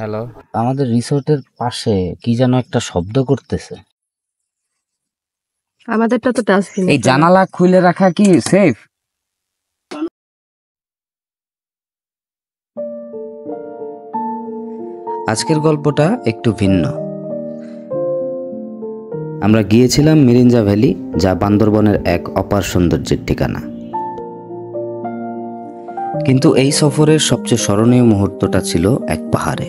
Hello, আমাদের রিসোর্টের পাশে কি যেন একটা শব্দ করতেছে। আমাদেরটা তো ডাস্টবিন। এই জানালা খুলে রাখা কি সেফ? আজকের গল্পটা একটু ভিন্ন। আমরা গিয়েছিলাম মিরিঞ্জা ভ্যালি, যা বান্দরবনের এক অপার সৌন্দর্যের ঠিকানা। কিন্তু এই সফরের সবচেয়ে স্মরণীয় মুহূর্তটা ছিল এক পাহাড়ে,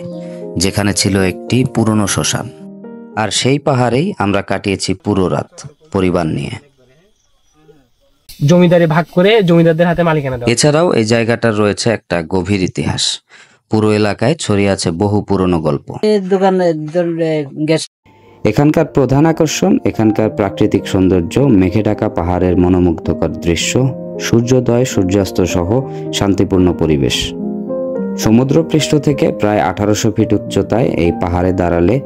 যেখানে ছিল একটি পুরনো শ্মশান। আর সেই পাহাড়েই আমরা কাটিয়েছি পুরো রাত পরিবার নিয়ে। জমিদারি ভাগ করে জমিদারদের হাতে মালিকানা দেওয়া। এছাড়াও এই জায়গাটার রয়েছে একটা গভীর ইতিহাস। পুরো এলাকায় ছড়িয়ে আছে বহু পুরনো গল্প। এখানকার প্রধান আকর্ষণ এখানকার প্রাকৃতিক সৌন্দর্য, মেঘে ঢাকা পাহাড়ের মনোমুগ্ধকর দৃশ্য, সূর্যোদয় সূর্যাস্ত সহ শান্তিপূর্ণ পরিবেশ। সমুদ্রপৃষ্ঠ থেকে প্রায় 1800 ফিট উচ্চতায় এই পাহাড়ে দাঁড়ালে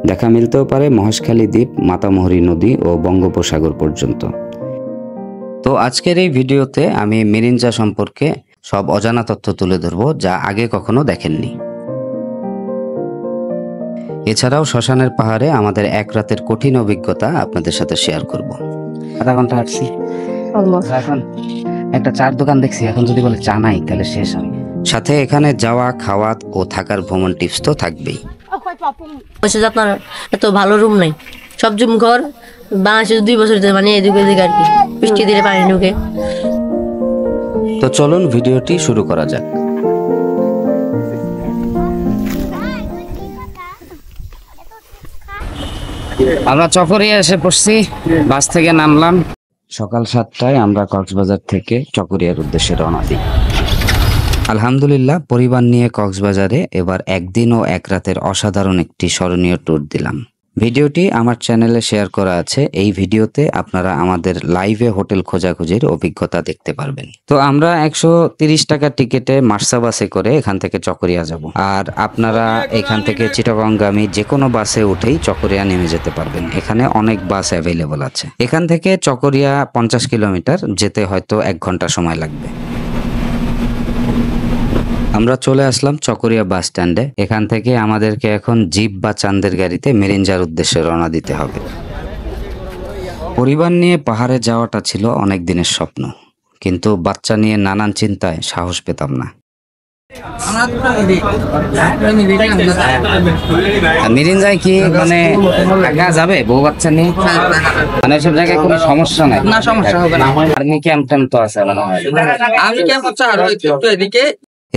দেখা মিলতেও পারে মহেশখালী দ্বীপ, মাতামুহুরী নদী ও বঙ্গোপসাগর পর্যন্ত। তো আজকের এই ভিডিওতে আমি মিরিঞ্জা সম্পর্কে সব অজানা তথ্য তুলে ধরবো, যা আগে কখনো দেখেননি। এছাড়াও শ্মশানের পাহাড়ে আমাদের এক রাতের কঠিন অভিজ্ঞতা আপনাদের সাথে শেয়ার করব। আধা ঘন্টা হাঁটছি, এখন একটা চার দোকান দেখছি, এখন যদি বলে চা নাই তাহলে শেষ হয়। সাথে এখানে যাওয়া, খাওয়া ও থাকার ভ্রমণ টিপস তো থাকবেই। আপনার এত ভালো রুম নাই, সব জুম ঘর বাংলাদেশে 2 বছর মানে এদিকে এদিকে আর কি, বৃষ্টি দিলে পানি ঢুকে। তো চলুন ভিডিওটি শুরু করা যাক। আমরা চকরিয়া এসে পড়ছি, বাস থেকে নামলাম। সকাল 7টায় আমরা কক্সবাজার থেকে চকরিয়ার উদ্দেশ্যে রওনা দিই। আলহামদুলিল্লাহ, পরিবার নিয়ে কক্সবাজারে এবার একদিন ও এক রাতের অসাধারণ একটি স্মরণীয় ট্যুর দিলাম। ভিডিওটি আমার চ্যানেলে শেয়ার করা আছে। এই ভিডিওতে আপনারা আমাদের লাইভে হোটেল খোঁজাখুঁজির অভিজ্ঞতা দেখতে পারবেন। তো আমরা 130 টাকার টিকিটে মার্সা বাসে করে এখান থেকে চকরিয়া যাব। আর আপনারা এখান থেকে চিটাগংগামী যে কোনো বাসে উঠেই চকরিয়া নেমে যেতে পারবেন। এখানে অনেক বাস অ্যাভেলেবল আছে। এখান থেকে চকরিয়া 50 কিলোমিটার, যেতে হয়তো 1 ঘন্টা সময় লাগবে। আমরা চলে আসলাম চকরিয়া বাস স্ট্যান্ডে। এখান থেকে আমাদেরকে এখন জিপ বা চান্দের গাড়িতে মিরিঞ্জার উদ্দেশ্যে রওনা দিতে হবে। পরিবার নিয়ে পাহাড়ে যাওয়াটা ছিল অনেক দিনের স্বপ্ন, কিন্তু বাচ্চা নিয়ে নানান চিন্তায় সাহস পেতাম না। মিরিঞ্জায় কি মানে একা যাবে বউ বাচ্চা নিয়ে? মানে সব জায়গায় কোনো সমস্যা নাই? না, সমস্যা হবে না। আর্মি ক্যাম্প ট্যাম্প তো আছে মনে হয়। আমি ক্যাম্প হচ্ছে আর একটু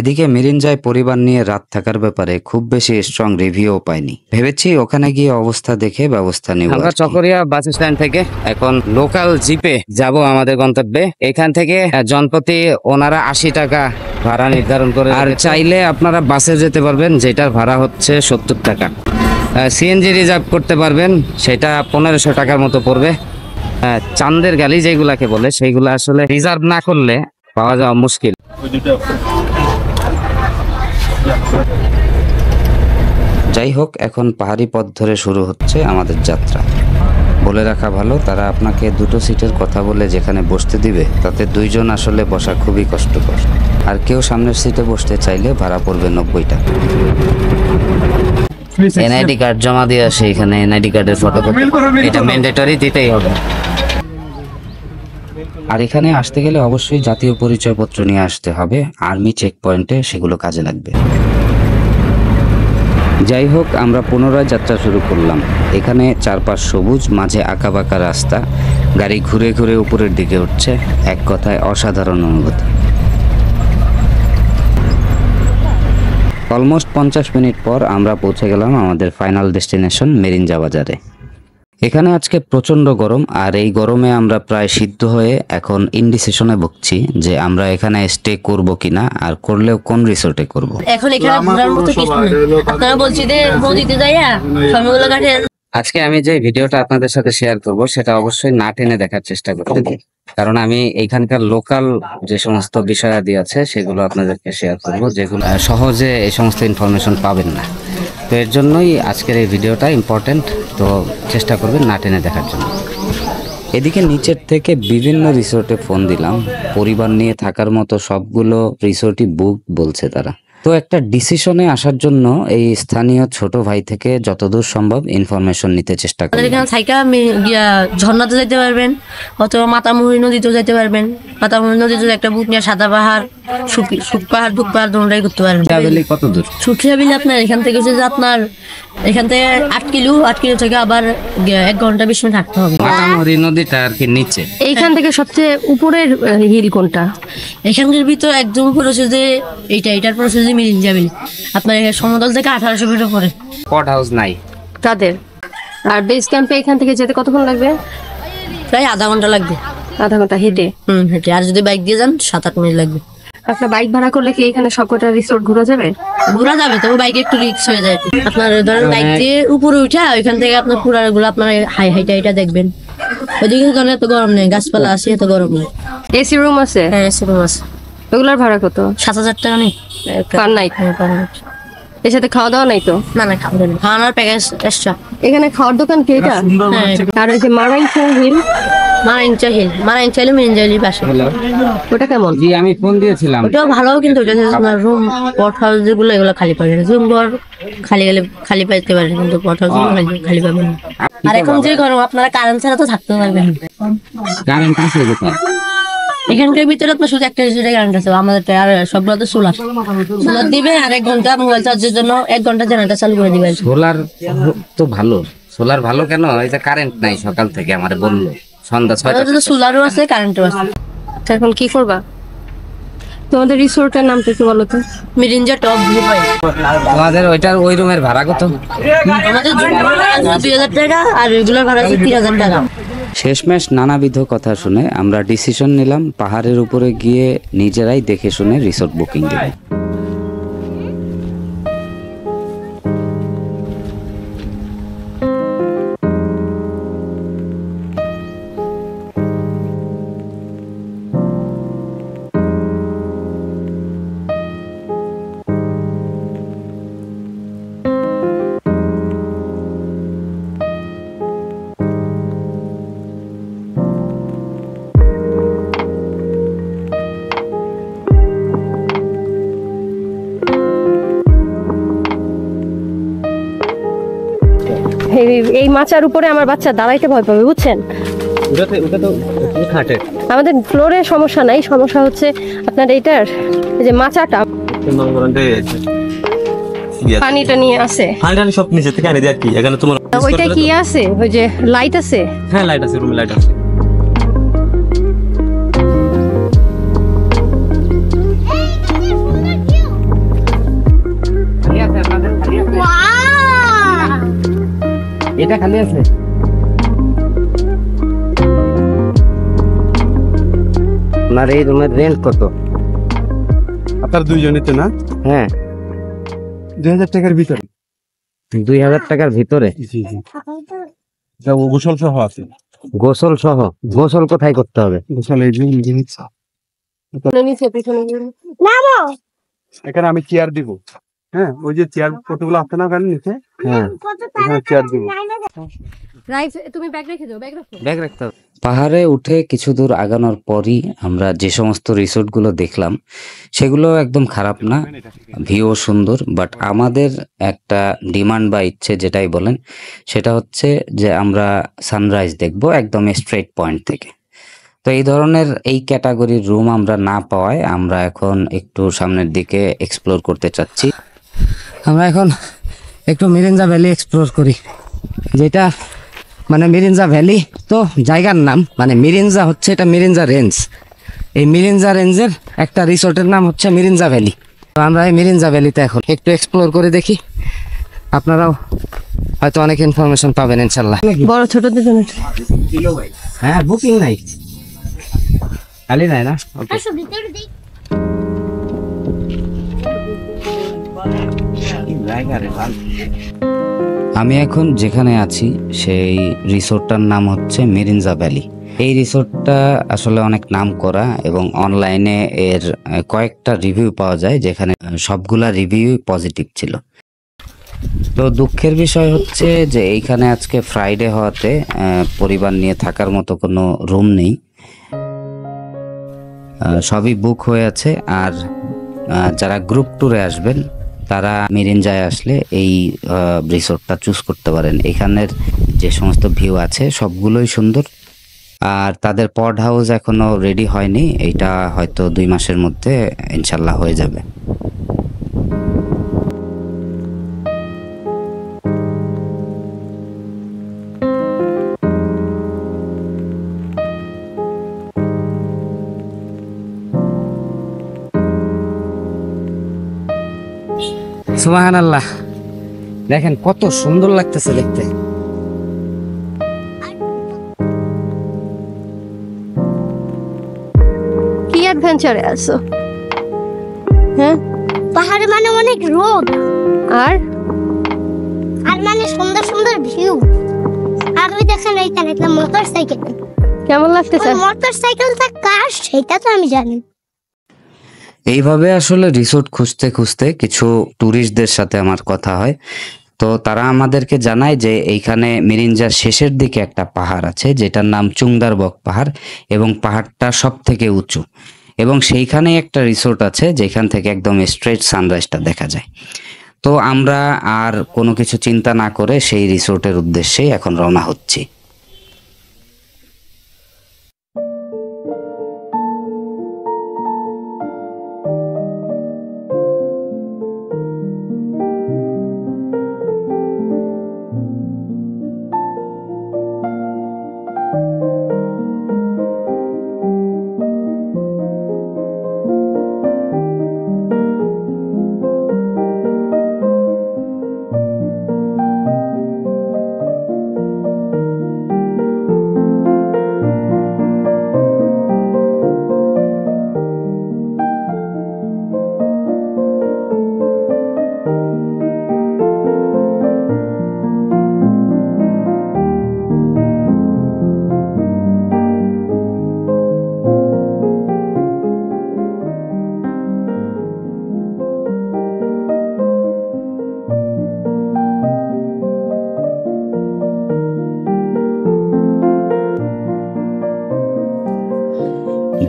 এদিকে মিরিঞ্জায় পরিবার নিয়ে রাত থাকার ব্যাপারে খুব বেশি স্ট্রং রিভিউ পাইনি। ভেবেছি ওখানে গিয়ে অবস্থা দেখে ব্যবস্থা নিব। আমরা চকরিয়া বাস স্ট্যান্ড থেকে এখন লোকাল জিপে যাব আমাদের গন্তব্যে। এখান থেকে জনপ্রতি ওনারা 80 টাকা ভাড়া নির্ধারণ করে, আর চাইলে আপনারা বাসে যেতে পারবেন, যেটার ভাড়া হচ্ছে 70 টাকা। সিএনজি রিজার্ভ করতে পারবেন, সেটা 1500 টাকার মতো পড়বে। চান্দের গাড়ি যেগুলাকে বলে, সেইগুলো আসলে রিজার্ভ না করলে পাওয়া যাওয়া মুশকিল। যাই হোক, এখন পাহাড়ি পথ ধরে শুরু হচ্ছে আমাদের যাত্রা। বলে রাখা ভালো, তারা আপনাকে 2টো সিটের কথা বলে যেখানে বসতে দিবে, তাতে 2 জন আসলে বসা খুবই কষ্টকর। আর কেউ সামনের সিটে বসতে চাইলে ভাড়া পড়বে 90 টাকা। এনআইডি কার্ড জমা দিয়ে আসে এখানে, এনআইডি কার্ডের ফটোকপি, এটা ম্যান্ডেটরি দিতেই হবে। আর এখানে আসতে গেলে অবশ্যই জাতীয় পরিচয়পত্র নিয়ে আসতে হবে। আর্মি চেক পয়েন্টে সেগুলো কাজে লাগবে। যাই হোক, আমরা পুনরায় যাত্রা শুরু করলাম। এখানে চারপাশ সবুজ, মাঝে আঁকাবাঁকা রাস্তা, গাড়ি ঘুরে ঘুরে উপরের দিকে উঠছে। এক কথায় অসাধারণ অনুভূতি। অলমোস্ট 50 মিনিট পর আমরা পৌঁছে গেলাম আমাদের ফাইনাল ডেস্টিনেশন মিরিঞ্জা বাজারে। এখানে আজকে প্রচন্ড গরম, আর এই গরমে আমরা প্রায় সিদ্ধ হয়ে এখন ইনডিসিশনে ভুগছি যে আমরা এখানে স্টে করব কিনা, আর করলেও কোন রিসোর্টে করব। এখন এখানে ঘোরার মতো কিছু নেই। আপনারা বলছি যে নদীতে যাইয়া সময়গুলো কাটেন। আজকে আমি যে ভিডিওটা আপনাদের সাথে শেয়ার করব, সেটা অবশ্যই না টেনে দেখার চেষ্টা করতে দিই, কারণ আমি এইখানকার লোকাল যে সমস্ত বিষয়াদি আছে সেগুলো আপনাদেরকে শেয়ার করব, যেগুলো সহজে এই সমস্ত ইনফরমেশন পাবেন না। তো এর জন্যই আজকের এই ভিডিওটা ইম্পর্টেন্ট, তো চেষ্টা করবেন না টেনে দেখার জন্য। এদিকে নিচের থেকে বিভিন্ন রিসোর্টে ফোন দিলাম, পরিবার নিয়ে থাকার মতো সবগুলো রিসোর্টই বুক বলছে তারা। তো একটা ডিসিশনে আসার জন্য এই স্থানীয় ছোট ভাই থেকে যতদূর সম্ভব ইনফরমেশন নিতে চেষ্টা করি। এখানে থাইকা ঝর্ণাতে যেতে পারবেন, অথবা মাতামুহুরি নদীতেও যেতে পারবেন। মাতামুহুরি নদীতে একটা বুট নিয়ে সাদা পাহাড়, সুখ পাহাড়, দুঃখ পাহাড় দুটোটাই করতে পারবেন। কত দূর? সুখিয়া বিলে আপনার এখান থেকে হচ্ছে যে আপনার এখান থেকে 8 কিলো থেকে আবার 1 ঘন্টা 20 মিনিট হাঁটতে হবে। মাতামুহুরি নদীটা আর কি নিচে। এইখান থেকে সবচেয়ে উপরের হিল কোনটা? এখানকার ভিতর একদম উপরে হচ্ছে যে এটার পর হচ্ছে যে মিরিঞ্জা বিল। আপনার সমতল থেকে 1800 ফিট উপরে। কট হাউস নাই তাদের। আর বেস ক্যাম্পে এখান থেকে যেতে কতক্ষণ লাগবে? প্রায় আধা ঘন্টা লাগবে। আধা ঘন্টা হেঁটে? হেঁটে। আর যদি বাইক দিয়ে যান 7-8 মিনিট লাগবে। আপনার বাইক ভাড়া করলে কি এখানে সবকটা রিসোর্ট ঘোরা যাবে? ঘোরা যাবে, তবে বাইকে একটু রিস্ক হয়ে যায়। আপনার ধরেন বাইক দিয়ে উপরে উঠা ওইখান থেকে আপনার পুরাগুলো আপনার হাইটা দেখবেন। ওইদিকে কারণে এত গরম নেই, গাছপালা আছে, এত গরম নেই। এসি রুম আছে? হ্যাঁ, এসি রুম আছে। ওগুলার ভাড়া কত? 7,000 টাকা নেই পার নাইট? এর সাথে খাওয়া দাওয়া নাই তো? না, খাওয়ানোর প্যাকেজ এক্সট্রা। এখানে খাওয়ার দোকান কি এটা? আর ওই যে মারাইনচা হিল? মারাইনচা হিল মিরিঞ্জা হিল পাশে। ওটা কেমন? জি, আমি ফোন দিয়েছিলাম। ওটাও ভালো, কিন্তু ওটা আপনার রুম পট হাউস যেগুলো এগুলো খালি পাবেন। রুম ঘর খালি পাইতে পারেন, কিন্তু পট হাউস খালি পাবেন না। আর এখন যে গরম, আপনারা কারেন্ট ছাড়া তো থাকতে পারবেন। কারেন্ট আছে কোথায়? এখানকার ভিতরে আপনার শুধু একটা রিসোর্টে কারেন্ট আছে, আমাদের আর সবগুলো তো সোলার দিবে। আর 1 ঘন্টা মোবাইল চার্জের জন্য 1 ঘন্টা জেনারেটর চালু করে দিবে। সোলার তো ভালো। সোলার ভালো কেন? এই যে কারেন্ট নাই সকাল থেকে আমারে বললো, সন্ধ্যা 6টা। সোলারও আছে, কারেন্টও আছে। এখন কি করবা? তোমাদের রিসোর্টের নামটা একটু বলো তো। Mirinja top view point. তোমাদের ওই রুমের ভাড়া কত? আমাদের 2,000 টাকা, আর রেগুলার ভাড়া হচ্ছে 3,000 টাকা। শেষমেশ নানাবিধ কথা শুনে আমরা ডিসিশন নিলাম পাহাড়ের উপরে গিয়ে নিজেরাই দেখে শুনে রিসোর্ট বুকিং দেব। এই মাচার উপরে আমার বাচ্চা দাঁড়াইতে ভয় পাবে, বুঝছেন? আমাদের ফ্লোরে সমস্যা নাই, সমস্যা হচ্ছে আপনার এইটার এই যে মাচাটা। পানিটা নিয়ে আছে, সব নিচে থেকে আনে দেয় আর কি। এখানে তোমার ওইটা কি আছে? ওই যে লাইট আছে? হ্যাঁ, লাইট আছে, রুমে লাইট আছে। এটা খালি আছে? আপনার এই রুমের রেন্ট কত? আপনার 2 জনেতে না? হ্যাঁ, 2,000 টাকার ভিতরে। 2,000 টাকার ভিতরে? জি। এটা গোসল সহ আছে। গোসল সহ? গোসল কোথায় করতে হবে? গোসল এই জিনিস। নিচে পিছনে এখানে আমি চেয়ার দিব। হ্যাঁ, ওই যে চেয়ার কতগুলো আছে না ওখানে নিচে? হ্যাঁ, এখানে চেয়ার দিব। তুমি ব্যাগ রেখে দাও, ব্যাগ রাখতে হবে। পাহাড়ে উঠে কিছু দূর আগানোর পরই আমরা যে সমস্ত রিসোর্টগুলো দেখলাম সেগুলো একদম খারাপ না, ভিউ সুন্দর। বাট আমাদের একটা ডিমান্ড বা ইচ্ছে যেটাই বলেন, সেটা হচ্ছে যে আমরা সানরাইজ দেখব একদম স্ট্রেট পয়েন্ট থেকে। তো এই ধরনের এই ক্যাটাগরির রুম আমরা না পাওয়ায় আমরা এখন একটু সামনের দিকে এক্সপ্লোর করতে চাচ্ছি। আমরা এখন একটু মিরিঞ্জা ভ্যালি এক্সপ্লোর করি, যেটা মানে মিরিঞ্জা ভ্যালি তো জায়গার নাম, মানে মিরিঞ্জা হচ্ছে এটা মিরিঞ্জা রেঞ্জ। এই মিরিঞ্জা রেঞ্জের একটা রিসোর্টের নাম হচ্ছে মিরিঞ্জা ভ্যালি। তো আমরা এই মিরিঞ্জা ভ্যালিতে এখন একটু এক্সপ্লোর করে দেখি, আপনারাও হয়তো অনেক ইনফরমেশন পাবেন ইনশাল্লাহ। বড় ছোটদের জন্য হ্যাঁ, বুকিং নাই, খালি নাই না? আমি এখন যেখানে আছি সেই রিসোর্টটার নাম হচ্ছে মিরিঞ্জা ভ্যালি। এই রিসোর্টটা আসলে অনেক নাম করা এবং অনলাইনে এর কয়েকটা রিভিউ পাওয়া যায়, যেখানে সবগুলা রিভিউ পজিটিভ ছিল। তো দুঃখের বিষয় হচ্ছে যে এইখানে আজকে ফ্রাইডে হওয়াতে পরিবার নিয়ে থাকার মতো কোনো রুম নেই, সবই বুক হয়ে আছে। আর যারা গ্রুপ ট্যুরে আসবেন তারা মিরিঞ্জায় আসলে এই রিসোর্টটা চুজ করতে পারেন। এখানের যে সমস্ত ভিউ আছে সবগুলোই সুন্দর। আর তাদের পড হাউস এখনো রেডি হয়নি, এটা হয়তো 2 মাসের মধ্যে ইনশাল্লাহ হয়ে যাবে। সুবহানাল্লাহ, দেখেন কত সুন্দর লাগতেছে দেখতে। কি অ্যাডভেঞ্চারে আছো? হ্যাঁ, পাহাড়ে মানে অনেক রোদ আর আর মানে সুন্দর সুন্দর ভিউ। আর ওই দেখেন এইখানে একটা মোটর সাইকেল। কেমন লাগতেছে? মোটর সাইকেলটা কার সেটা তো আমি জানি। এইভাবে আসলে রিসোর্ট খুঁজতে খুঁজতে কিছু ট্যুরিস্টদের সাথে আমার কথা হয়। তো তারা আমাদেরকে জানায় যে এইখানে মিরিঞ্জার শেষের দিকে একটা পাহাড় আছে যেটার নাম চুংদারবক পাহাড়, এবং পাহাড়টা সব থেকে উঁচু, এবং সেইখানেই একটা রিসোর্ট আছে যেখান থেকে একদম স্ট্রেট সানরাইজটা দেখা যায়। তো আমরা আর কোনো কিছু চিন্তা না করে সেই রিসোর্টের উদ্দেশ্যেই এখন রওনা হচ্ছি।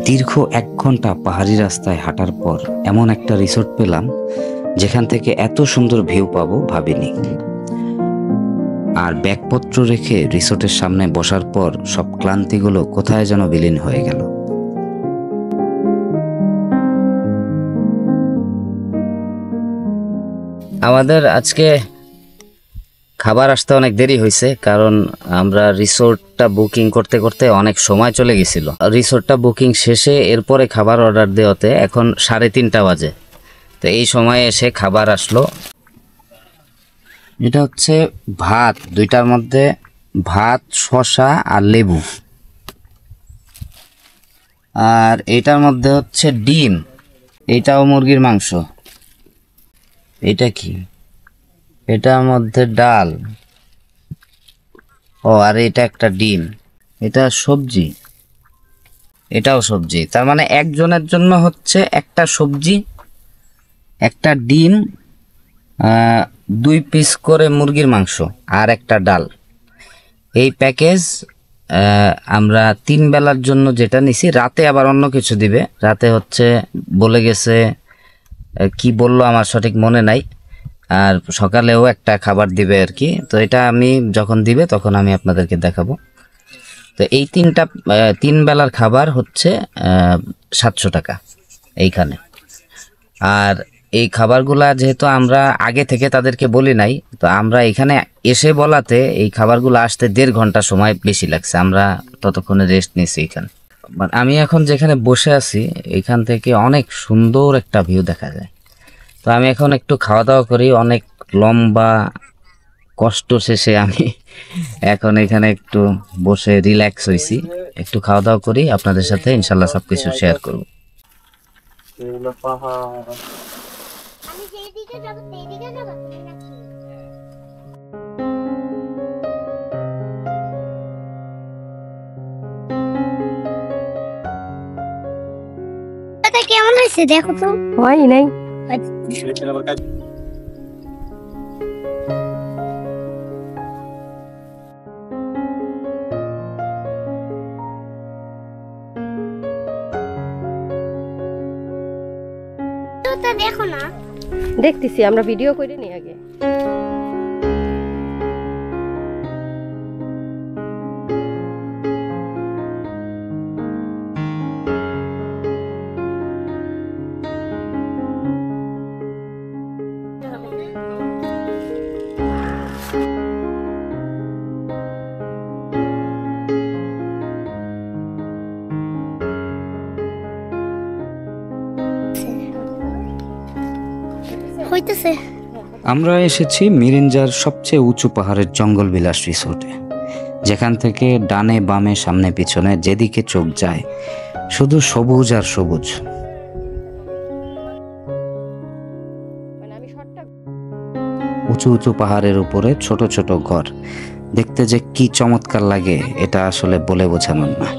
দীর্ঘ 1 ঘন্টা পাহাড়ি রাস্তায় হাঁটার পর এমন একটা রিসোর্ট পেলাম যেখান থেকে এত সুন্দর ভিউ পাবো ভাবিনি। আর ব্যাগপত্র রেখে রিসোর্টের সামনে বসার পর সব ক্লান্তিগুলো কোথায় যেন বিলীন হয়ে গেল। আমাদের আজকে খাবার আসতে অনেক দেরি হয়েছে, কারণ আমরা রিসোর্টটা বুকিং করতে করতে অনেক সময় চলে গেছিল। রিসোর্টটা বুকিং শেষে এরপরে খাবার অর্ডার দেওয়াতে এখন 3:30 বাজে। তো এই সময়ে এসে খাবার আসলো। এটা হচ্ছে ভাত, 2টার মধ্যে ভাত, শসা আর লেবু। আর এটার মধ্যে হচ্ছে ডিম, এটাও মুরগির মাংস। এটা কি? এটার মধ্যে ডাল। ও, আর এটা একটা ডিম। এটা সবজি, এটাও সবজি। তার মানে একজনের জন্য হচ্ছে একটা সবজি, একটা ডিম, 2 পিস করে মুরগির মাংস আর একটা ডাল। এই প্যাকেজ আমরা 3 বেলার জন্য যেটা নিছি। রাতে আবার অন্য কিছু দিবে। রাতে হচ্ছে বলে গেছে, কি বললো আমার সঠিক মনে নাই। আর সকালেও একটা খাবার দিবে আর কি। তো এটা আমি যখন দিবে তখন আমি আপনাদেরকে দেখাবো। তো এই 3 বেলার খাবার হচ্ছে 700 টাকা এইখানে। আর এই খাবারগুলা যেহেতু আমরা আগে থেকে তাদেরকে বলি নাই, তো আমরা এখানে এসে বলাতে এই খাবারগুলো আসতে 1.5 ঘন্টা সময় বেশি লাগছে। আমরা ততক্ষণে রেস্ট নিয়েছি এখানে। আমি এখন যেখানে বসে আছি এখান থেকে অনেক সুন্দর একটা ভিউ দেখা যায়। তো আমি এখন একটু খাওয়া দাওয়া করি। অনেক লম্বা কষ্ট শেষে আমি এখন এখানে একটু বসে রিল্যাক্স হয়েছি। একটু খাওয়া দাওয়া করি, আপনাদের সাথে ইনশাল্লাহ সবকিছু শেয়ার করব। আমি যেদিকে যাব সেইদিকে যাব নাকি? এটা কেমন হয়েছে দেখো তো। হয় নাই। দেখো না। দেখতেছি, আমরা ভিডিও করে নিই আগে। হইতেছে আমরা এসেছি মিরিঞ্জার সবচেয়ে উঁচু পাহাড়ের জঙ্গল বিলাস রিসোর্টে, যেখান থেকে ডানে বামে সামনে পিছনে যেদিকে চোখ যায় শুধু সবুজ আর সবুজ। উঁচু উঁচু পাহাড়ের উপরে ছোট ছোট ঘর দেখতে যে কি চমৎকার লাগে এটা আসলে বলে বোঝানোর না।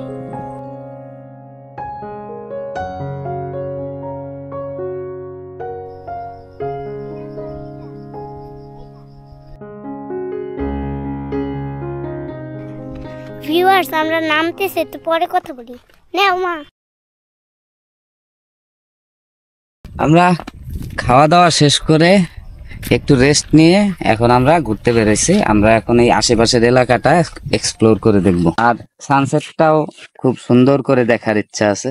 ভিউয়ার্স, আমরা নামতেছে তো পরে কথা বলি। নাও মা। আমরা খাওয়া দাওয়া শেষ করে একটু রেস্ট নিয়ে এখন আমরা ঘুরতে বেরোইছি। আমরা এখন এই আশেপাশের এলাকাটা এক্সপ্লোর করে দেখব, আর সানসেটটাও খুব সুন্দর করে দেখার ইচ্ছা আছে।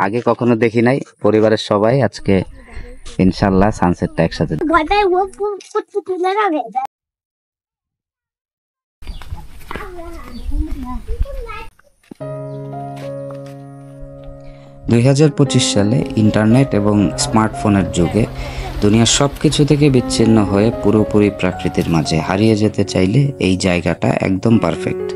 আগে কখনো দেখি নাই, পরিবারের সবাই আজকে ইনশাল্লাহ সানসেটটা একসাথে। ভয়টাই ও ফুট তুলে রাখে। 2025 সালে ইন্টারনেট এবং স্মার্টফোনের যুগে দুনিয়ার সবকিছু থেকে বিচ্ছিন্ন হয়ে পুরোপুরি প্রকৃতির মাঝে হারিয়ে যেতে চাইলে এই জায়গাটা একদম পারফেক্ট।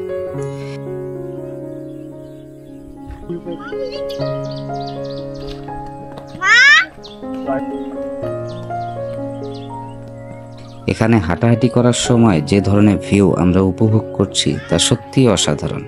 এখানে হাঁটাহাঁটি করার সময় যে ধরনের ভিউ আমরা উপভোগ করছি তা সত্যিই অসাধারণ।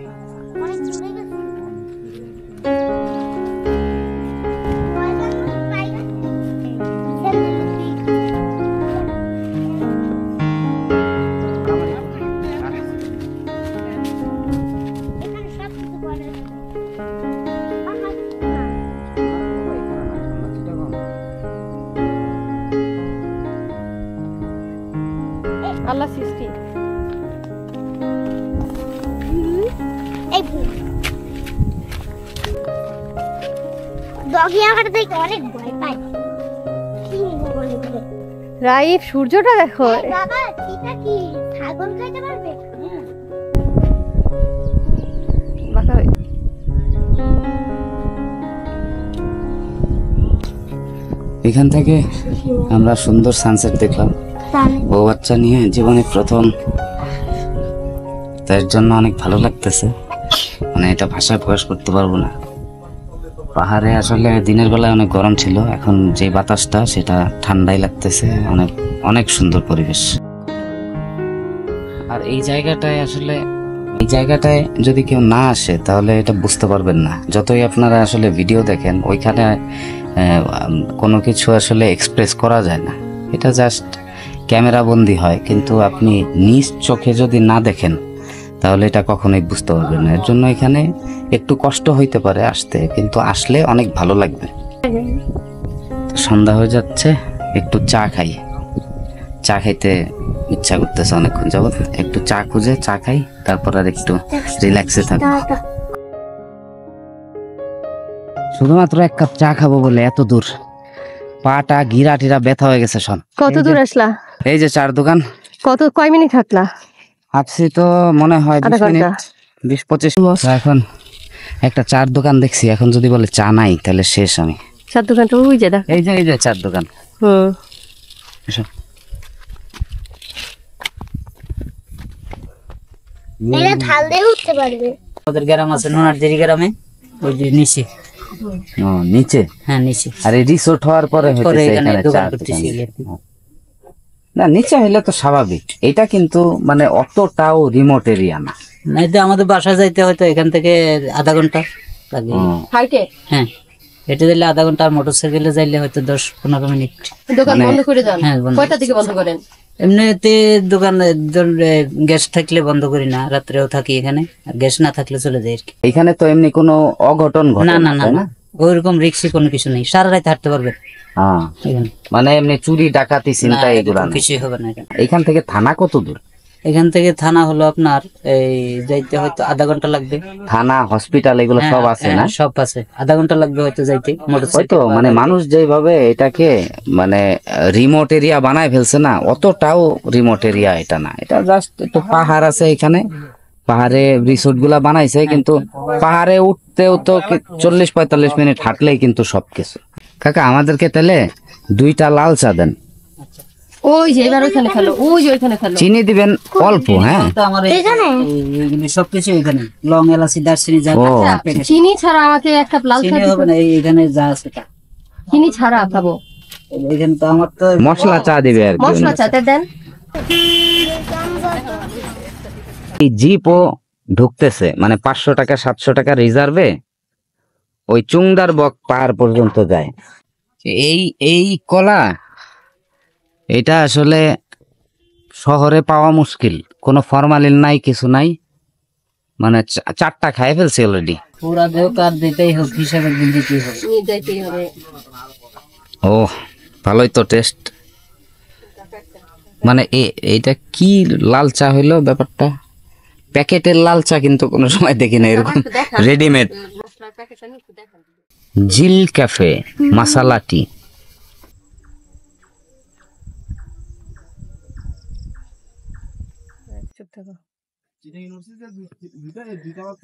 আল্লাহ সৃষ্টি। ডগি আমার দেখে অনেক ভয় পায়। রাইফ, সূর্যটা দেখো। বাবা এটা কি ছাগল খাইতে পারবে? বাঁকা হয়ে। এখান থেকে আমরা সুন্দর সানসেট দেখলাম। বউ বাচ্চা নিয়ে জীবনে প্রথম, তার জন্য অনেক ভালো লাগতেছে, মানে এটা ভাষায় প্রকাশ করতে পারবো না। পাহাড়ে আসলে দিনের বেলায় অনেক গরম ছিল, এখন যে বাতাসটা সেটা ঠান্ডাই লাগতেছে, অনেক অনেক সুন্দর পরিবেশ। আর এই জায়গাটায় যদি কেউ না আসে তাহলে এটা বুঝতে পারবেন না। যতই আপনারা আসলে ভিডিও দেখেন, ওইখানে কোনো কিছু আসলে এক্সপ্রেস করা যায় না, এটা জাস্ট ক্যামেরা বন্দি হয়, কিন্তু আপনি নিজ চোখে যদি না দেখেন তাহলে এটা কখনোই বুঝতে পারবেন না। এর জন্য এখানে একটু কষ্ট হইতে পারে আসতে, কিন্তু আসলে অনেক ভালো লাগবে। সন্ধ্যা হয়ে যাচ্ছে, একটু চা খাই। চা খাইতে ইচ্ছা করতেছে অনেকক্ষণ যাবত, একটু চা খুঁজে চা খাই, তারপর আর একটু রিল্যাক্সে থাকবো। শুধুমাত্র এক কাপ চা খাবো বলে এত দূর, পাটা গিরা টিরা ব্যথা হয়ে গেছে সব। কত দূর আসলা? এই যে চার দোকান। কয় মিনিট হাঁটলা? হাঁটছি তো মনে হয় 20 মিনিট, 20-25। এখন একটা চার দোকান দেখছি, এখন যদি বলে চা নাই তাহলে শেষ আমি। চার দোকানটা ওই যে দেখ, এই যে চার দোকান। এটা ঢাল দিয়ে উঠতে পারবে। ওদের গ্রাম আছে নোনারদেরি গ্রামে, ওই যে নিচে। ও নিচে? হ্যাঁ নিচে। আর এই রিসোর্ট হওয়ার পরে হইতেছে এখানে চা দোকান। না নিচে হইলে তো স্বাভাবিক, এটা কিন্তু মানে অতটাও রিমোট এরিয়া না। না তো আমাদের বাসা যাইতে হয়তো এখান থেকে আধা ঘন্টা লাগে। হাইটে? হ্যাঁ হেঁটে দিলে আধা ঘন্টা, আর মোটরসাইকেলে যাইলে হয়তো 10-15 মিনিট। দোকান বন্ধ করে দেন? হ্যাঁ। কয়টা থেকে বন্ধ করেন? এমনিতে দোকান গ্যাস থাকলে বন্ধ করি না, রাত্রেও থাকি এখানে, আর গ্যাস না থাকলে চলে যাই আর কি। এখানে তো এমনি কোনো অঘটন ঘটে না না না না, ওইরকম রিক্সি কোনো কিছু নেই, সারা রাত হাঁটতে পারবে হ্যাঁ, এখানে। মানে এমনি চুরি ডাকাতি চিন্তা এগুলা না। কিছুই হবে না এখানে। এখান থেকে থানা কত দূর? এখান থেকে থানা হলো আপনার এই যাইতে হয়তো আধা ঘন্টা লাগবে। থানা হসপিটাল এগুলো সব আছে না? সব আছে, আধা ঘন্টা লাগবে হয়তো যাইতে। হয়তো মানে মানুষ যেভাবে এটাকে মানে রিমোট এরিয়া বানায় ফেলছে না, অতটাও রিমোট এরিয়া এটা না, এটা জাস্ট একটু পাহাড় আছে এখানে, পাহাড়ে রিসোর্ট গুলা বানাইছে, কিন্তু পাহাড়ে উঠতেও তো 40-45 মিনিট হাঁটলেই কিন্তু সবকিছু। কাকা আমাদেরকে তাহলে 2টা লাল চা দেন। ওই যে এবার ওইখানে খেলো, ওই যে ওইখানে খেলো। চিনি দিবেন অল্প, হ্যাঁ সবকিছু এখানে, লং, এলাচি, দারচিনি যা আছে। চিনি ছাড়া আমাকে একটা লাল চা হবে না, এখানে যা আছে তা। চিনি ছাড়া খাবো। এখানে তো আমার তো মশলা চা দিবে আর কি। মশলা চাতে দেন। এই জিপও ঢুকতেছে, মানে 500 টাকা 700 টাকা রিজার্ভে ওই চুংদার বক পাহাড় পর্যন্ত যায়। এই কলা এটা আসলে শহরে পাওয়া মুশকিল, কোনো ফরমালিন নাই, কিছু নাই, মানে 4টা খাই ফেলছে অলরেডি। পুরা দেহ কার দিতেই হোক, হিসাবে দিতেই হবে। ও ভালোই তো টেস্ট। মানে এইটা কি লাল চা হইলো ব্যাপারটা? প্যাকেটের লাল চা কিন্তু কোনো সময় দেখি না এরকম রেডিমেড। জিল ক্যাফে মাসালা টি।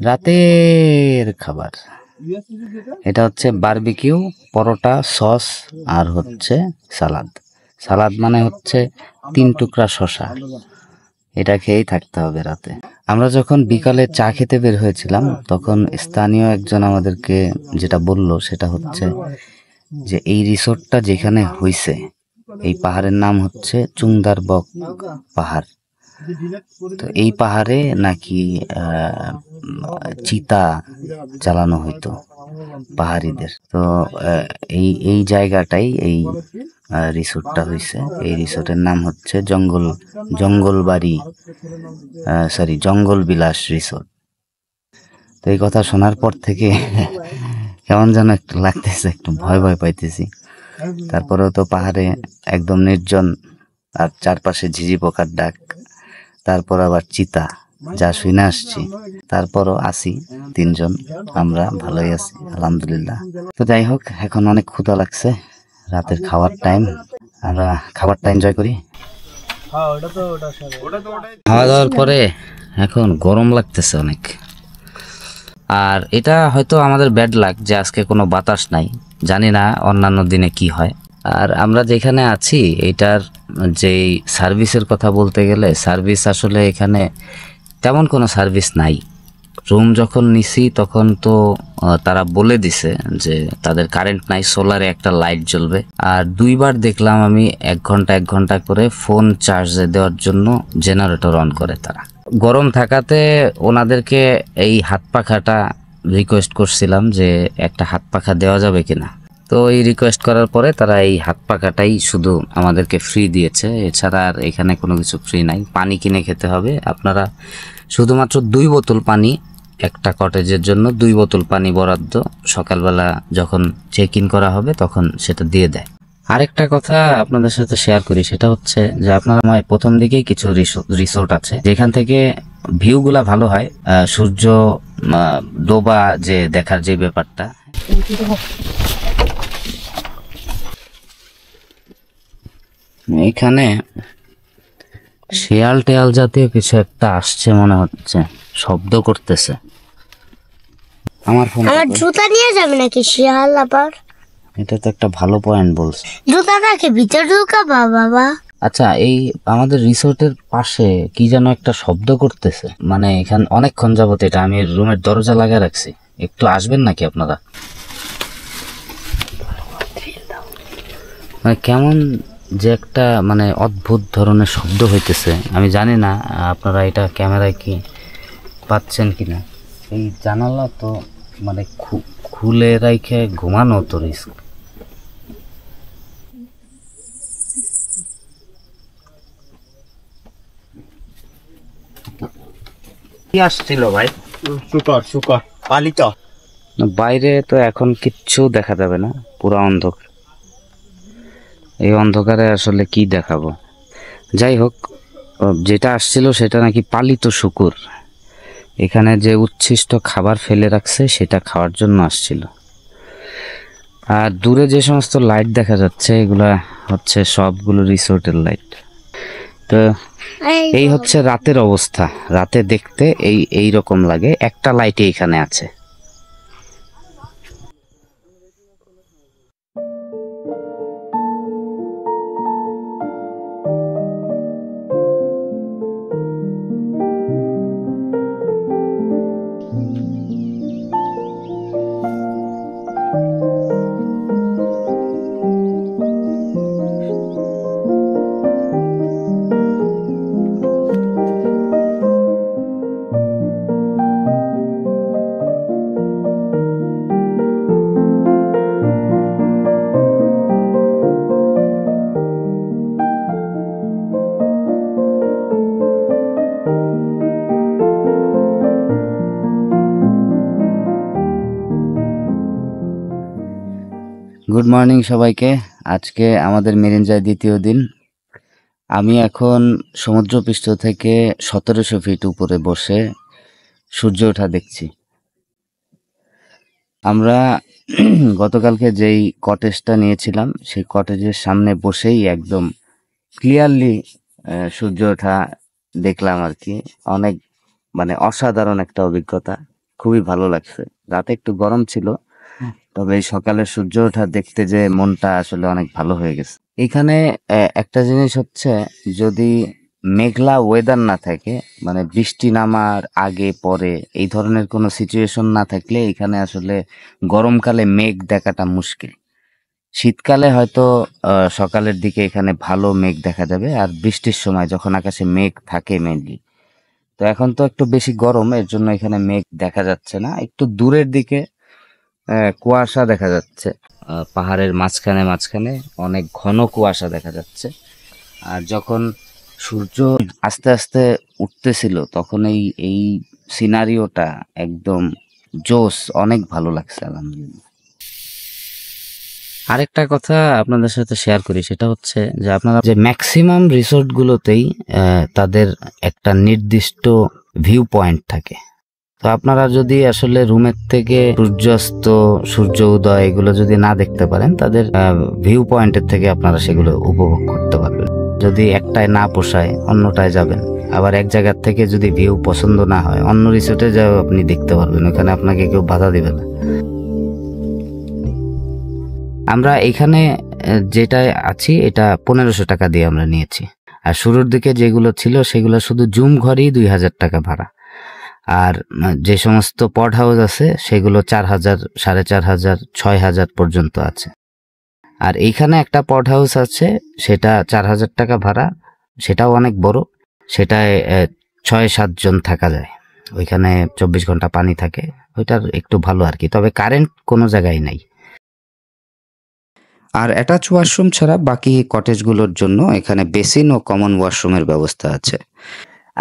রাতের খাবার এটা হচ্ছে বারবিকিউ, পরোটা, সস আর হচ্ছে সালাদ। সালাদ মানে হচ্ছে 3 টুকরা শসা। এটা খেয়েই থাকতে হবে রাতে। আমরা যখন বিকালে চা খেতে বের হয়েছিলাম তখন স্থানীয় একজন আমাদেরকে যেটা বলল সেটা হচ্ছে যে এই রিসোর্টটা যেখানে হইছে এই পাহাড়ের নাম হচ্ছে চুংদার বক পাহাড়। তো এই পাহাড়ে নাকি চিতা চালানো হইতো পাহাড়িদের। তো এই জায়গাটাই এই রিসোর্টটা হইছে। এই রিসোর্টের নাম হচ্ছে জঙ্গল বিলাস রিসোর্ট। তো এই কথা শোনার পর থেকে কেমন যেন একটু লাগতেছে, একটু ভয় ভয় পাইতেছি। তারপরেও তো পাহাড়ে একদম নির্জন, আর চারপাশে ঝিঝি পোকার ডাক, তারপর আবার চিতা, যা শুনে আসছি। তারপরও আসি 3 জন, আমরা ভালোই আছি আলহামদুলিল্লাহ। তো যাই হোক, এখন অনেক ক্ষুধা লাগছে, রাতের খাওয়ার টাইম, আমরা খাবারটা এনজয় করি। খাওয়া দাওয়ার পরে এখন গরম লাগতেছে অনেক। আর এটা হয়তো আমাদের ব্যাড লাক যে আজকে কোনো বাতাস নাই, জানি না অন্যান্য দিনে কি হয়। আর আমরা যেখানে আছি এটার যেই সার্ভিসের কথা বলতে গেলে, সার্ভিস আসলে এখানে তেমন কোনো সার্ভিস নাই। রুম যখন নিছি তখন তো তারা বলে দিছে যে তাদের কারেন্ট নাই, সোলারে একটা লাইট জ্বলবে। আর 2বার দেখলাম আমি 1 ঘন্টা করে ফোন চার্জে দেওয়ার জন্য জেনারেটর অন করে তারা। গরম থাকাতে ওনাদেরকে এই হাত পাখাটা রিকোয়েস্ট করছিলাম যে একটা হাত পাখা দেওয়া যাবে কিনা। তো এই রিকোয়েস্ট করার পরে তারা এই হাত পাখাটাই শুধু আমাদেরকে ফ্রি দিয়েছে, এছাড়া আর এখানে কোনো কিছু ফ্রি নাই। পানি কিনে খেতে হবে। আপনারা শুধুমাত্র 2 বোতল পানি, একটা কটেজের জন্য 2 বোতল পানি বরাদ্দ, সকালবেলা যখন চেক ইন করা হবে তখন সেটা দিয়ে দেয়। আরেকটা কথা আপনাদের সাথে শেয়ার করি, সেটা হচ্ছে যে আপনারা প্রথম দিকেই কিছু রিসোর্ট আছে যেখান থেকে ভিউগুলা ভালো হয়, সূর্য ডোবা যে দেখার যে ব্যাপারটা। এখানে শেয়াল টেয়াল জাতীয় কিছু একটা আসছে মনে হচ্ছে, শব্দ করতেছে। আমার জুতা নিয়ে যাবে নাকি শিয়াল আবার? এটা তো একটা ভালো পয়েন্ট বলছে। জুতাটাকে ভিতরে ঢুকাবা বাবা? আচ্ছা, এই আমাদের রিসোর্টের পাশে কি যেন একটা শব্দ করতেছে, মানে এখানে অনেকক্ষণ যাবত এটা আমি রুমের দরজা লাগিয়ে রাখছি। একটু আসবেন নাকি আপনারা? মানে কেমন যে একটা মানে অদ্ভুত ধরনের শব্দ হইতেছে, আমি জানি না আপনারা এটা ক্যামেরায় কি পাচ্ছেন কিনা। এই জানালা তো মানে খুলে রাখে ঘুমানো তো রিস্ক। কি আসছিল ভাই? শুকর পালিত। বাইরে তো এখন কিচ্ছু দেখা যাবে না, পুরো অন্ধকার। এই অন্ধকারে আসলে কি দেখাবো। যাই হোক, যেটা আসছিল সেটা নাকি পালিত শূকর, এখানে যে উচ্ছিষ্ট খাবার ফেলে রাখছে সেটা খাওয়ার জন্য আসছিল। আর দূরে যে সমস্ত লাইট দেখা যাচ্ছে এগুলা হচ্ছে সবগুলো রিসোর্টের লাইট। তো এই হচ্ছে রাতের অবস্থা। রাতে দেখতে এই রকম লাগে। একটা লাইট এইখানে আছে। গুড মর্নিং সবাইকে। আজকে আমাদের মেরিনজায় দ্বিতীয় দিন। আমি এখন সমুদ্রপৃষ্ঠ থেকে 1700 ফিট উপরে বসে সূর্য ওঠা দেখছি। আমরা গতকালকে যেই কটেজটা নিয়েছিলাম সেই কটেজের সামনে বসেই একদম ক্লিয়ারলি সূর্য ওঠা দেখলাম আর কি। অনেক অসাধারণ একটা অভিজ্ঞতা, খুবই ভালো লাগছে। রাতে একটু গরম ছিল, তবে এই সকালে সূর্য ওঠা দেখতে যে মনটা আসলে অনেক ভালো হয়ে গেছে। এখানে একটা জিনিস হচ্ছে, যদি মেঘলা ওয়েদার না থাকে, বৃষ্টি নামার আগে পরে এই ধরনের কোনো সিচুয়েশন না থাকলে এখানে আসলে গরমকালে মেঘ দেখাটা মুশকিল। শীতকালে হয়তো সকালের দিকে এখানে ভালো মেঘ দেখা যাবে, আর বৃষ্টির সময় যখন আকাশে মেঘ থাকে মেনলি। তো এখন তো একটু বেশি গরম, এর জন্য এখানে মেঘ দেখা যাচ্ছে না। একটু দূরের দিকে কুয়াশা দেখা যাচ্ছে, পাহাড়ের মাঝখানে মাঝখানে অনেক ঘন কুয়াশা দেখা যাচ্ছে। আর যখন সূর্য আস্তে আস্তে উঠতেছিল তখন এই সিনারিওটা একদম জোস, অনেক ভালো লাগছে আলহামদুলিল্লাহ। আরেকটা কথা আপনাদের সাথে শেয়ার করি, সেটা হচ্ছে যে আপনারা যে ম্যাক্সিমাম রিসোর্টগুলোতেই তাদের একটা নির্দিষ্ট ভিউ পয়েন্ট থাকে। তো আপনারা যদি আসলে রুমের থেকে সূর্যাস্ত, সূর্য উদয় এগুলো যদি না দেখতে পারেন, তাদের ভিউ পয়েন্টের থেকে আপনারা সেগুলো উপভোগ করতে পারবেন। যদি একটায় না পোষায় অন্যটায় যাবেন, আবার এক জায়গার থেকে যদি ভিউ পছন্দ না হয় অন্য রিসোর্টে যাও আপনি দেখতে পারবেন, ওখানে আপনাকে কেউ বাধা দিবে না। আমরা এখানে যেটায় আছি এটা 1500 টাকা দিয়ে আমরা নিয়েছি। আর শুরুর দিকে যেগুলো ছিল সেগুলো শুধু জুম ঘরই 2000 টাকা ভাড়া। আর যে সমস্ত পড হাউস আছে সেগুলো 4000, 4500, 6000 পর্যন্ত আছে। আর এইখানে একটা পড হাউস আছে, সেটা 4000 টাকা ভাড়া, সেটাও অনেক বড়। সেটায় 6-7 জন থাকা যায়। ওইখানে 24 ঘন্টা পানি থাকে, ওইটার একটু ভালো আর কি। তবে কারেন্ট কোনো জায়গায় নাই। আর অ্যাটাচ ওয়াশরুম ছাড়া বাকি কটেজগুলোর জন্য এখানে বেসিন ও কমন ওয়াশরুমের ব্যবস্থা আছে।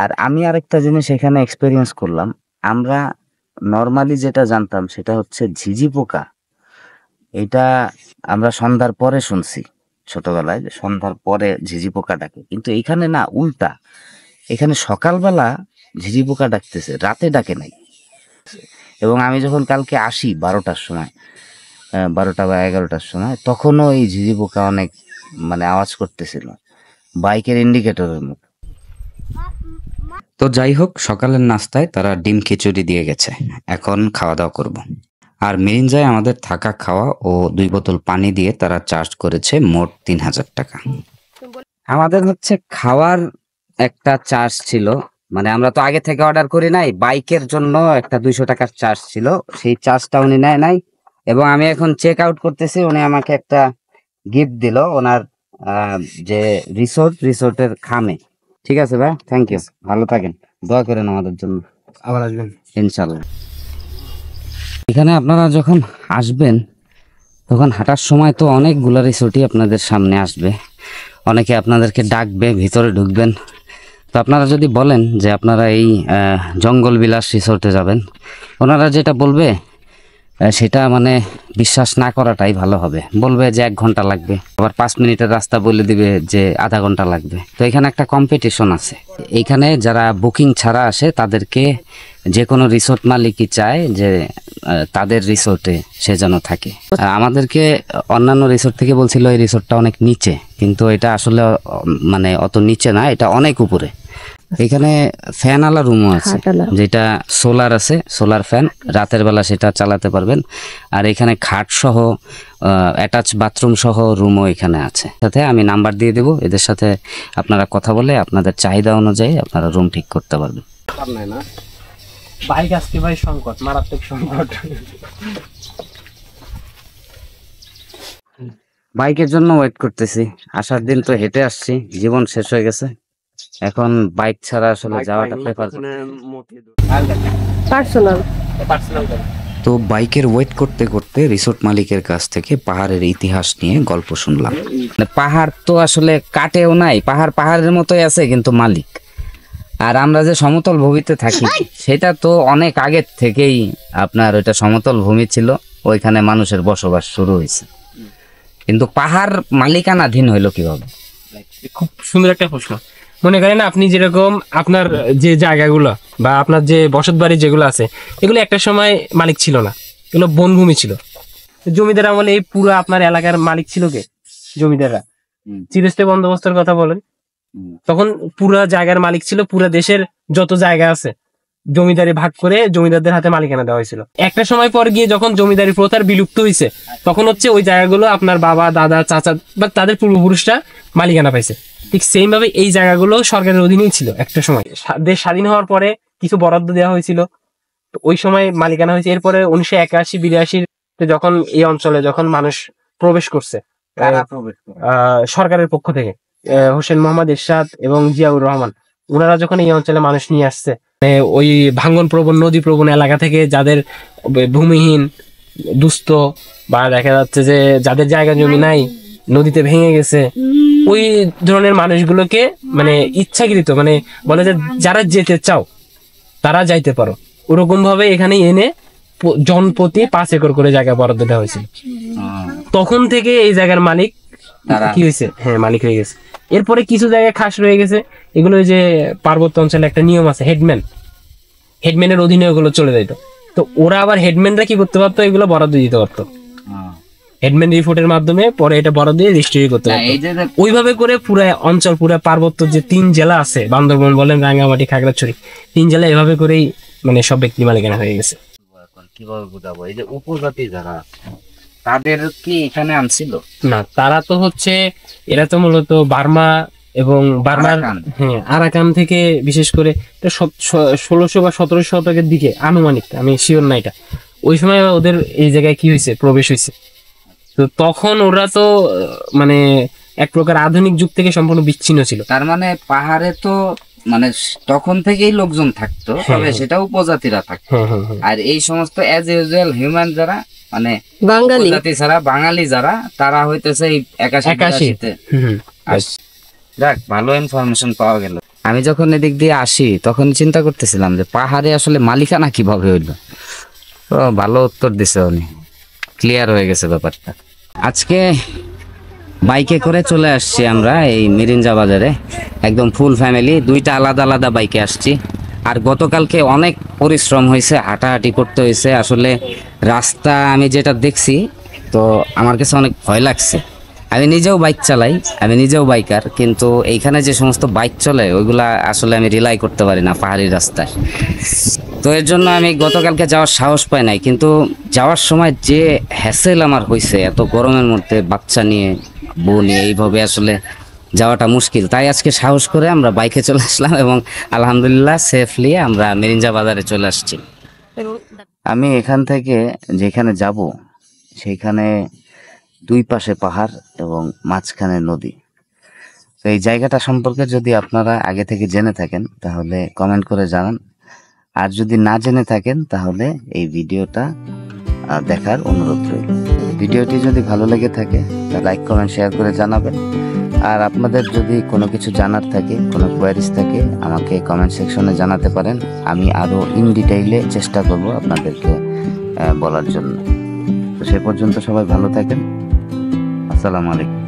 আর আমি আরেকটা জিনিস এখানে এক্সপেরিয়েন্স করলাম। আমরা নর্মালি যেটা জানতাম সেটা হচ্ছে ঝিঝি পোকা, এটা আমরা সন্ধ্যার পরে শুনছি ছোটবেলায়, যে সন্ধ্যার পরে ঝিঝি পোকা ডাকে। কিন্তু এখানে না, উল্টা, এখানে সকালবেলা ঝিঝি পোকা ডাকতেছে, রাতে ডাকে নাই। এবং আমি যখন কালকে আসি 12টার সময়, 12টা বা 11টার সময়, তখনও এই ঝিঝি পোকা অনেক আওয়াজ করতেছিল, বাইকের ইন্ডিকেটরের মতো। তো যাই হোক, সকালের নাস্তায় তারা ডিম খিচুড়ি দিয়ে গেছে। এখন খাওয়া দাওয়া করব। আর মেরিনজায় আমাদের থাকা, খাওয়া ও 2 বোতল পানি দিয়ে তারা চার্জ করেছে মোট 3000 টাকা। আমাদের হচ্ছে খাওয়ার একটা চার্জ ছিল, আমরা তো আগে থেকে অর্ডার করি নাই। বাইকের জন্য একটা 200 টাকার চার্জ ছিল, সেই চার্জটা উনি নেয় নাই। এবং আমি এখন চেক আউট করতেছি, উনি আমাকে একটা গিফট দিল, ওনার যে রিসোর্টের খামে। ঠিক আছে ভাই, থ্যাংক ইউ, ভালো থাকেন, দোয়া করেন আমাদের জন্য, আবার আসবেন ইনশাল্লাহ। এখানে আপনারা যখন আসবেন তখন হাঁটার সময় তো অনেকগুলো রিসোর্টই আপনাদের সামনে আসবে, অনেকে আপনাদেরকে ডাকবে, ভিতরে ঢুকবেন। তো আপনারা যদি বলেন যে আপনারা এই জঙ্গল বিলাস রিসোর্টে যাবেন, ওনারা যেটা বলবে সেটা মানে বিশ্বাস না করাটাই ভালো হবে। বলবে যে 1 ঘন্টা লাগবে, আবার 5 মিনিটের রাস্তা বলে দিবে যে আধা ঘন্টা লাগবে। তো এখানে একটা কম্পিটিশন আছে। এইখানে যারা বুকিং ছাড়া আসে তাদেরকে যে কোনো রিসোর্ট মালিকই চায় যে তাদের রিসোর্টে সে যেন থাকে। আমাদেরকে অন্যান্য রিসোর্ট থেকে বলছিল এই রিসোর্টটা অনেক নিচে, কিন্তু এটা আসলে মানে অত নিচে না, এটা অনেক উপরে। এখানে ফ্যানওয়ালা রুমও আছে, যেটা সোলার আছে, সোলার ফ্যান, রাতের বেলা সেটা চালাতে পারবেন। আর এখানে খাট সহ অ্যাটাচ বাথরুম সহ রুমও এখানে আছে। সাথে আমি নাম্বার দিয়ে দেবো, এদের সাথে আপনারা কথা বলে আপনাদের চাহিদা অনুযায়ী আপনারা রুম ঠিক করতে পারবেন। বাইক আজকে ভাই সংকট, মারাত্মক সংকট। বাইকের জন্য ওয়েট করতেছি। আসার দিন তো হেঁটে আসছি, জীবন শেষ হয়ে গেছে, এখন বাইক ছাড়া আসলে যাওয়াটা প্রেফার। পার্সোনাল। তো বাইকের ওয়েট করতে করতে রিসোর্ট মালিকের কাছ থেকে পাহাড়ের ইতিহাস নিয়ে গল্প শুনলাম। মানে পাহাড় তো আসলে কাটেও নাই, পাহাড় পাহাড়ের মতোই আছে, কিন্তু মালিক। আর আমরা যে সমতল ভূমিতে থাকি সেটা তো অনেক আগের থেকেই আপনার ওইটা সমতল ভূমি ছিল, ওইখানে মানুষের বসবাস শুরু হয়েছে। কিন্তু পাহাড় মালিকানাধীন হইলো কিভাবে? খুব সুন্দর একটা প্রশ্ন। মনে করেন আপনি যেরকম আপনার যে জায়গাগুলো বা আপনার যে বসত বাড়ি যেগুলো আছে, এগুলো একটা সময় মালিক ছিল না, এগুলো বনভূমি ছিল। জমিদার আমলে এই পুরো আপনার এলাকার মালিক ছিল কে? জমিদাররা। চিরস্থায়ী বন্দোবস্তের কথা বলেন, তখন পুরো জায়গার মালিক ছিল। পুরো দেশের যত জায়গা আছে জমিদারি ভাগ করে জমিদারদের হাতে মালিকানা দেওয়া হয়েছিল। একটা সময় পর গিয়ে যখন জমিদারি প্রথার বিলুপ্ত হয়েছে, তখন হচ্ছে ওই জায়গাগুলো আপনার বাবা, দাদা, চাচা বা তাদের পূর্বপুরুষরা মালিকানা পাইছে। ঠিক সেম ভাবে এই জায়গাগুলো সরকারের অধীনেই ছিল। একটা সময় দেশ স্বাধীন হওয়ার পরে কিছু বরাদ্দ দেওয়া হয়েছিল, তো ওই সময় মালিকানা হয়েছে। এরপরে 1981-82 যখন এই অঞ্চলে যখন মানুষ প্রবেশ করছে সরকারের পক্ষ থেকে, হোসেন মোহাম্মদ এরশাদ এবং জিয়াউর রহমান, ওনারা যখন এই অঞ্চলে মানুষ নিয়ে আসছে, ওই ভাঙ্গন প্রবণ, নদী প্রবণ এলাকা থেকে যাদের ভূমিহীন, দুস্থ বা দেখা যাচ্ছে যে যাদের জায়গা জমি নাই, নদীতে ভেঙে গেছে, ওই ধরনের মানুষগুলোকে মানে ইচ্ছাকৃত মানে বলে যে যারা যেতে চাও তারা যাইতে পারো, ওরকম ভাবে এখানে এনে জনপ্রতি 5 একর করে জায়গা বরাদ্দ দেওয়া হয়েছিল। তখন থেকে এই জায়গার মালিক কি হয়েছে, হ্যাঁ মালিক হয়ে গেছে। এরপরে কিছু জায়গায় খাস রয়ে গেছে, এগুলো যে পার্বত্য অঞ্চলে একটা নিয়ম আছে, হেডম্যানের অধীনে ওগুলো চলে যেত। তো ওরা আবার হেডম্যানরা কি করতে পারতো, এগুলো বরাদ্দ দিতে পারতো। হেডম্যান রিপোর্টের মাধ্যমে পরে এটা বরাদ্দ দিয়ে রেজিস্ট্রি করতে পারতো। ওইভাবে করে পুরো অঞ্চল, পুরো পার্বত্য যে 3 জেলা আছে, বান্দরবান বলেন, রাঙ্গামাটি, খাগড়াছড়ি, 3 জেলা এভাবে করেই মানে সব ব্যক্তি মালিকানা হয়ে গেছে। কিভাবে বুঝাবো? এই যে উপজাতি যারা, তাদের কি এখানে আনছিল না? তারা তো হচ্ছে, এরা তো মূলত বার্মা এবং বার্মার, হ্যাঁ আরাকান থেকে, বিশেষ করে 1600 বা 1700 শতকের দিকে আনুমানিক, আমি শিওর না এটা, ওই সময় ওদের এই জায়গায় কি হয়েছে, প্রবেশ হয়েছে। তো তখন ওরা তো মানে এক প্রকার আধুনিক যুগ থেকে সম্পূর্ণ বিচ্ছিন্ন ছিল। তার মানে পাহাড়ে তো মানে তখন থেকেই লোকজন থাকতো, তবে সেটা উপজাতিরা থাকতো। আর এই সমস্ত অ্যাজ ইউজুয়াল হিউম্যান যারা মানে বাঙালি জাতি ছাড়া বাঙালি যারা, তারা হইতেছে 81-82-তে। যাক, ভালো ইনফরমেশন পাওয়া গেল। আমি যখন এদিক দিয়ে আসি তখন চিন্তা করতেছিলাম যে পাহাড়ে আসলে মালিকানা কিভাবে হইলো। তো ভালো উত্তর দিছে উনি, ক্লিয়ার হয়ে গেছে ব্যাপারটা। আজকে বাইকে করে চলে আসছি আমরা এই মিরিঞ্জা বাজারে, একদম ফুল ফ্যামিলি, 2টা আলাদা আলাদা বাইকে আসছি। আর গতকালকে অনেক পরিশ্রম হয়েছে, হাঁটাহাঁটি করতে হয়েছে। আসলে রাস্তা আমি যেটা দেখছি, তো আমার কাছে অনেক ভয় লাগছে। আমি নিজেও বাইক চালাই, আমি নিজেও বাইকার, কিন্তু এইখানে যে সমস্ত বাইক চলে ওইগুলা আসলে আমি রিলাই করতে পারি না পাহাড়ি রাস্তায়। তো এর জন্য আমি গতকালকে যাওয়ার সাহস পাই নাই। কিন্তু যাওয়ার সময় যে হ্যাসেল আমার হয়েছে, এত গরমের মধ্যে বাচ্চা নিয়ে, বউ নিয়ে, এইভাবে আসলে যাওয়াটা মুশকিল। তাই আজকে সাহস করে আমরা বাইকে চলে আসলাম এবং আলহামদুলিল্লাহ সেফলি আমরা মিরিঞ্জা বাজারে চলে আসছি। আমি এখান থেকে যেখানে যাব সেইখানে 2 পাশে পাহাড় এবং মাঝখানে নদী। তো এই জায়গাটা সম্পর্কে যদি আপনারা আগে থেকে জেনে থাকেন তাহলে কমেন্ট করে জানান, আর যদি না জেনে থাকেন তাহলে এই ভিডিওটা দেখার অনুরোধ রইল। ভিডিওটি যদি ভালো লেগে থাকে তাহলে লাইক, কমেন্ট, শেয়ার করে জানাবেন। আর আপনাদের যদি কোনো কিছু জানার থাকে, কোনো কোয়ারিজ থাকে, আমাকে কমেন্ট সেকশনে জানাতে পারেন। আমি আরও ইন ডিটেইলে চেষ্টা করব আপনাদেরকে বলার জন্য। তো সে পর্যন্ত সবাই ভালো থাকেন। আসসালামু আলাইকুম।